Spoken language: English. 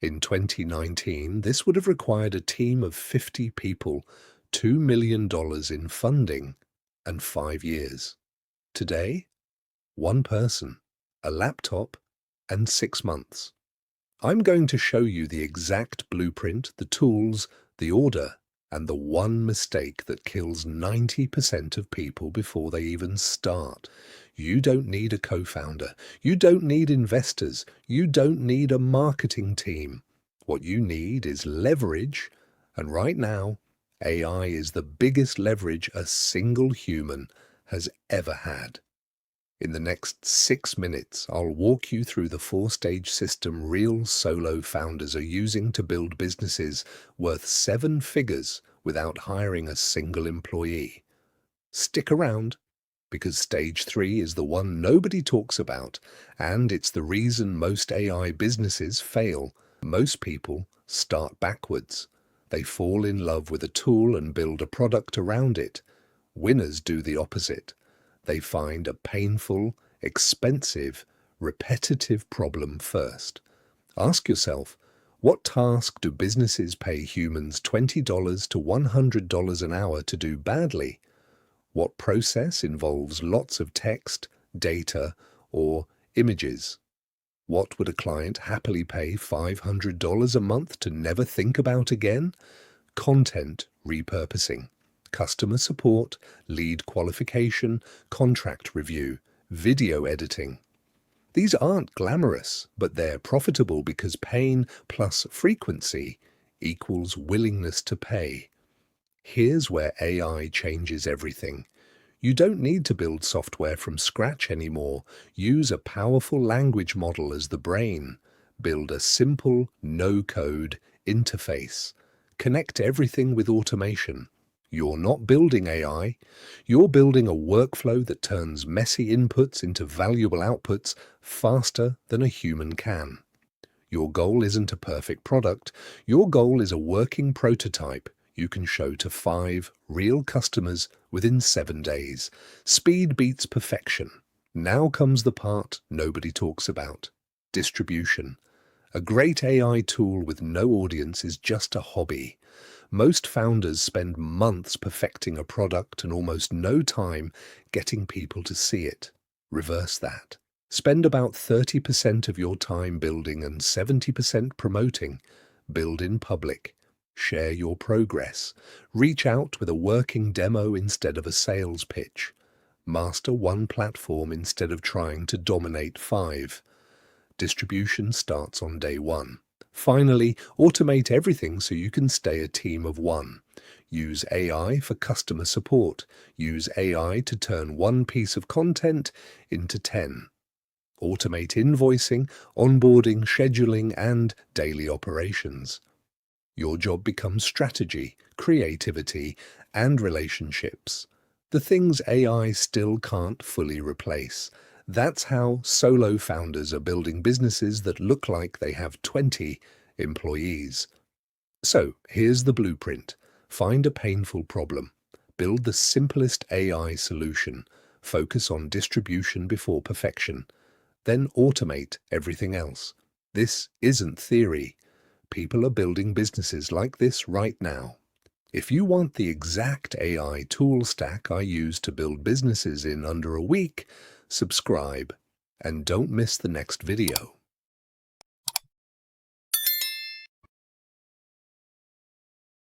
In 2019, this would have required a team of 50 people, $2 million in funding, and 5 years. Today, one person, a laptop, and 6 months. I'm going to show you the exact blueprint, the tools, the order, and the one mistake that kills 90% of people before they even start. You don't need a co-founder. You don't need investors. You don't need a marketing team. What you need is leverage, and right now, AI is the biggest leverage a single human has ever had. In the next 6 minutes, I'll walk you through the 4-stage system real solo founders are using to build businesses worth 7 figures without hiring a single employee. Stick around, because stage 3 is the one nobody talks about, and it's the reason most AI businesses fail. Most people start backwards. They fall in love with a tool and build a product around it. Winners do the opposite. They find a painful, expensive, repetitive problem first. Ask yourself, what task do businesses pay humans $20 to $100 an hour to do badly? What process involves lots of text, data, or images? What would a client happily pay $500 a month to never think about again? Content repurposing, customer support, lead qualification, contract review, video editing. These aren't glamorous, but they're profitable because pain plus frequency equals willingness to pay. Here's where AI changes everything. You don't need to build software from scratch anymore. Use a powerful language model as the brain. Build a simple, no-code interface. Connect everything with automation. You're not building AI. You're building a workflow that turns messy inputs into valuable outputs faster than a human can. Your goal isn't a perfect product. Your goal is a working prototype you can show to 5 real customers within 7 days. Speed beats perfection. Now comes the part nobody talks about: distribution. A great AI tool with no audience is just a hobby. Most founders spend months perfecting a product and almost no time getting people to see it. Reverse that. Spend about 30% of your time building and 70% promoting. Build in public. Share your progress. Reach out with a working demo instead of a sales pitch. Master one platform instead of trying to dominate 5. Distribution starts on day 1. Finally, automate everything so you can stay a team of 1. Use AI for customer support. Use AI to turn one piece of content into 10. Automate invoicing, onboarding, scheduling, and daily operations. Your job becomes strategy, creativity, and relationships. The things AI still can't fully replace. That's how solo founders are building businesses that look like they have 20 employees. So, here's the blueprint. Find a painful problem. Build the simplest AI solution. Focus on distribution before perfection. Then automate everything else. This isn't theory. People are building businesses like this right now. If you want the exact AI tool stack I use to build businesses in under a week, subscribe and don't miss the next video.